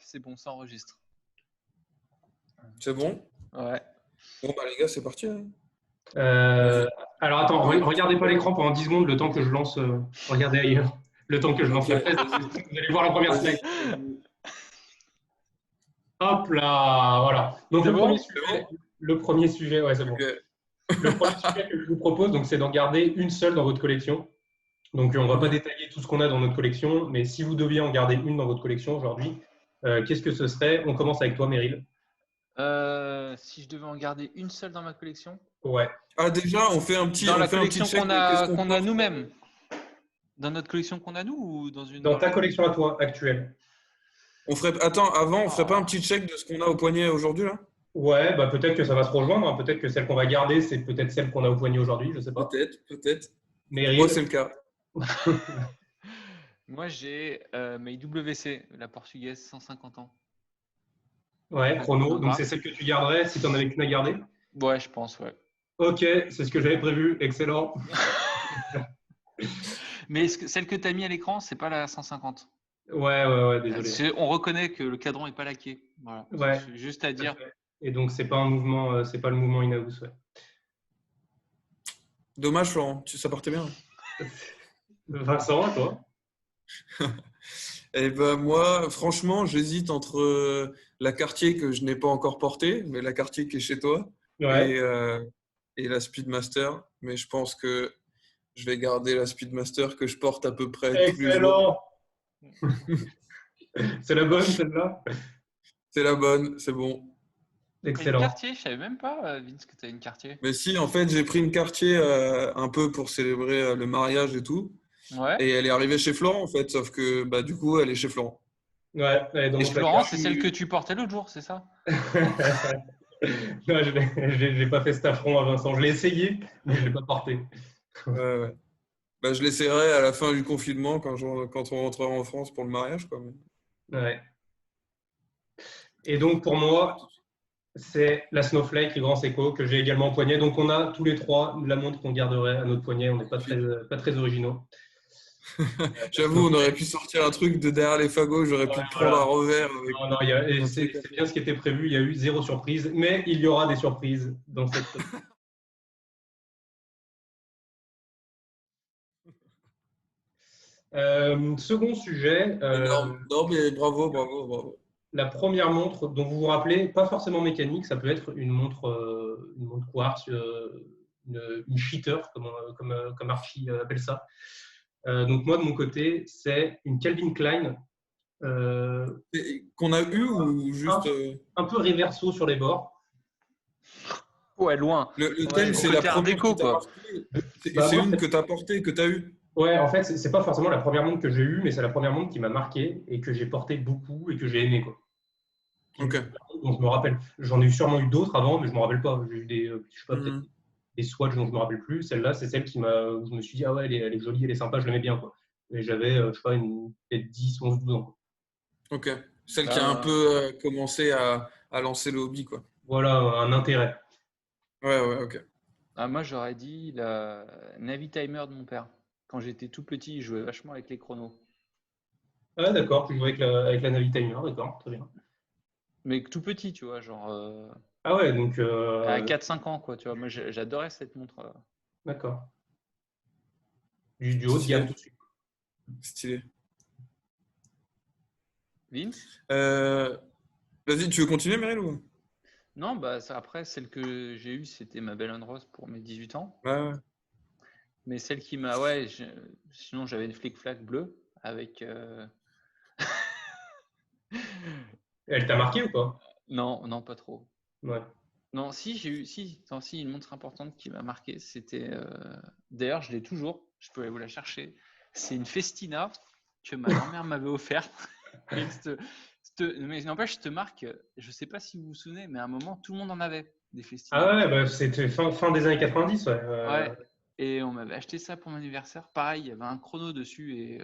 c'est bon, ça enregistre. C'est bon? Ouais. Bon, bah les gars, c'est parti. Hein. Alors attends, regardez pas l'écran pendant 10 secondes, le temps que je lance. Regardez ailleurs. Le temps que je lance la presse. Vous allez voir la première slide. Hop là, voilà. Donc le premier sujet, ouais, c'est bon. Okay. Le premier sujet que je vous propose, donc, c'est d'en garder une seule dans votre collection. Donc on ne va pas détailler tout ce qu'on a dans notre collection, mais si vous deviez en garder une dans votre collection aujourd'hui, qu'est-ce que ce serait? On commence avec toi, Meryl. Si je devais en garder une seule dans ma collection? Ouais. Ah déjà, on fait un petit. Dans la fait collection un petit check qu'on a nous-mêmes. Dans notre collection qu'on a nous ou dans une? Dans ta collection à toi actuelle. Attends, avant, on ferait pas un petit check de ce qu'on a au poignet aujourd'hui là? Ouais, bah peut-être que ça va se rejoindre. Hein. Peut-être que celle qu'on va garder, c'est peut-être celle qu'on a au poignet aujourd'hui, je sais pas. Peut-être. Meryl. Moi, c'est le cas. Moi, j'ai ma IWC, la portugaise, 150 ans. Ouais, chrono. Donc c'est celle que tu garderais si tu en avais qu'une à garder? Ouais, je pense, ouais. Ok, c'est ce que j'avais prévu. Excellent. Mais celle que tu as mis à l'écran, c'est pas la 150. Ouais, désolé. On reconnaît que le cadran n'est pas laqué. Voilà. Ouais. C'est juste à dire. Et donc, c'est pas un mouvement, c'est pas le mouvement in-house. Ouais. Dommage, Florent, ça partait bien. Vincent, toi? Eh ben moi, franchement, j'hésite entre la Cartier que je n'ai pas encore portée, mais la Cartier qui est chez toi, ouais. et la Speedmaster. Mais je pense que je vais garder la Speedmaster que je porte à peu près tous les jours. C'est la bonne, celle-là? C'est la bonne, c'est bon. Excellent. Une Cartier, je savais même pas, Vince, que tu as une Cartier. Mais si, en fait, j'ai pris une Cartier un peu pour célébrer le mariage et tout. Ouais. Et elle est arrivée chez Florent, en fait, sauf que bah, du coup, elle est chez Florent. Ouais, et Florent, c'est celle que tu portais l'autre jour, c'est ça? Non, je n'ai pas fait cet affront à Vincent. Je l'ai essayé, mais je ne l'ai pas porté. Ouais. Bah, je l'essaierai à la fin du confinement quand on rentrera en France pour le mariage. Quoi. Ouais. Et donc, pour moi, c'est la Snowflake, le Grand Seiko, que j'ai également au poignet. Donc, on a tous les trois la montre qu'on garderait à notre poignet. On n'est pas très originaux. J'avoue, on aurait pu sortir un truc de derrière les fagots. J'aurais pu prendre un revers. Non, c'est bien ce qui était prévu. Il y a eu 0 surprise. Mais il y aura des surprises dans cette. Second sujet. Non, mais bravo. La première montre dont vous vous rappelez, pas forcément mécanique, ça peut être une montre quartz, une cheater, comme Archie appelle ça. Donc moi, de mon côté, c'est une Calvin Klein. Qu'on a eu ou juste… Un peu reverso sur les bords. Ouais, loin. Le thème, c'est la première déco, quoi. C'est une que tu as portée, que tu as eue. Ouais, en fait, c'est pas forcément la première montre que j'ai eue, mais c'est la première montre qui m'a marqué et que j'ai portée beaucoup et que j'ai aimé, quoi. Ok. Donc, je me rappelle. J'en ai sûrement eu d'autres avant, mais je me rappelle pas. J'ai eu peut-être des Swatch dont je me rappelle plus. Celle-là, c'est celle où je me suis dit, ah ouais, elle est jolie, elle est sympa, je l'aimais bien, quoi. Et j'avais, je sais pas, peut-être 10, 11, 12 ans. Quoi. Ok. Celle qui a un peu commencé à lancer le hobby, quoi. Voilà, un intérêt. Ouais, ok. Ah, moi, j'aurais dit la Navitimer de mon père. Quand j'étais tout petit, il jouait vachement avec les chronos. Ah, d'accord, tu jouais avec la Navitimer, d'accord, très bien. Mais tout petit, tu vois, genre… Ah ouais, donc… à 4-5 ans, quoi, tu vois. Moi, j'adorais cette montre. D'accord. Du haut de gamme tout de suite. Stylé. Vince? Vas-y, tu veux continuer, Meryl ou… Non, bah après, celle que j'ai eue, c'était ma Bell & Rose pour mes 18 ans. Ouais. Mais celle qui m'a… Ouais, sinon, j'avais une Flic-Flac bleue avec… Elle t'a marqué ou pas? Non, pas trop. Ouais. Non, si, j'ai eu… Si, une montre importante qui m'a marqué, c'était… D'ailleurs, je l'ai toujours. Je peux aller vous la chercher. C'est une Festina que ma grand-mère m'avait offerte. Mais n'empêche, cette marque, je ne sais pas si vous vous souvenez, mais à un moment, tout le monde en avait des Festina. Ah ouais, bah, c'était fin des années 90. Ouais. Et on m'avait acheté ça pour mon anniversaire. Pareil, il y avait un chrono dessus. Et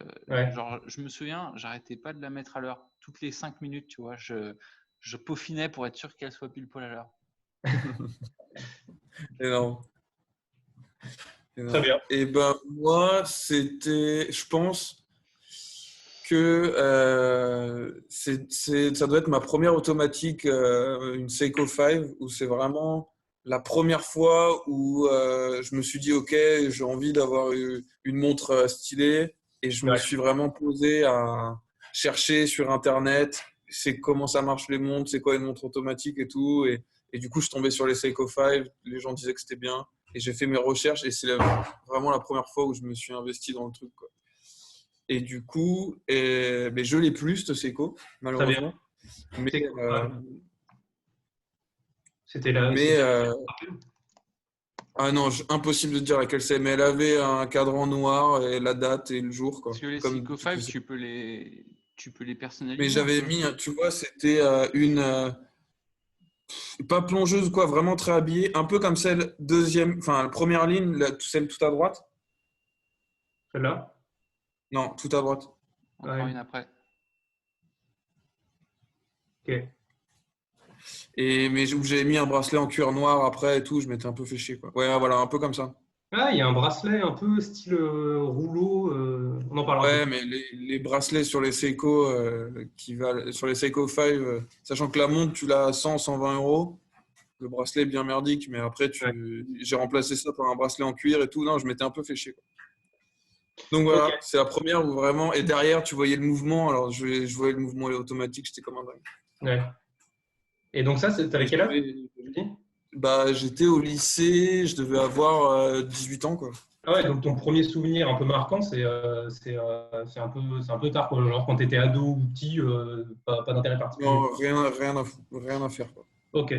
genre, je me souviens, j'arrêtais pas de la mettre à l'heure. Toutes les 5 minutes, tu vois, je peaufinais pour être sûr qu'elle soit pile poil à l'heure. Énorme. Très bien. Et ben moi, c'était, je pense que ça doit être ma première automatique, une Seiko 5, où c'est vraiment la première fois où je me suis dit, OK, j'ai envie d'avoir une montre stylée. Et je me suis vraiment posé à chercher sur Internet comment ça marche les montres, c'est quoi une montre automatique et tout. Et du coup, je tombais sur les Seiko 5. Les gens disaient que c'était bien. Et j'ai fait mes recherches. Et c'est vraiment la première fois où je me suis investi dans le truc, quoi. Et du coup, mais je l'ai plus, ce Seiko, malheureusement. Mais, c'était là. Ah non, impossible de dire laquelle c'est, mais elle avait un cadran noir et la date et le jour, quoi. Parce que les Seiko 5, tu peux les personnaliser. Mais j'avais mis, tu vois, c'était une pas plongeuse, quoi, vraiment très habillée, un peu comme celle la première ligne, celle tout à droite. Celle-là? Non, tout à droite. Encore une après. Ok. Mais j'avais mis un bracelet en cuir noir après et tout, je m'étais un peu fait chier, quoi. Ouais, voilà, un peu comme ça. Ah, il y a un bracelet un peu style rouleau. On en parlera. Ouais, mais les bracelets sur les Seiko sur les Seiko 5, sachant que la montre, tu l'as à 100, 120 €. Le bracelet est bien merdique, mais après, j'ai remplacé ça par un bracelet en cuir et tout. Non, je m'étais un peu fait chier, quoi. Donc voilà, c'est la première où vraiment. Et derrière, tu voyais le mouvement. Alors, je voyais le mouvement automatique, j'étais comme un dingue. Ouais. Et donc, ça, t'avais quel âge? J'étais au lycée, je devais avoir 18 ans, quoi. Ah ouais, donc ton premier souvenir un peu marquant, c'est un peu tard, quoi. Genre quand tu étais ado ou petit, pas d'intérêt particulier. Non, rien à faire, quoi. Ok.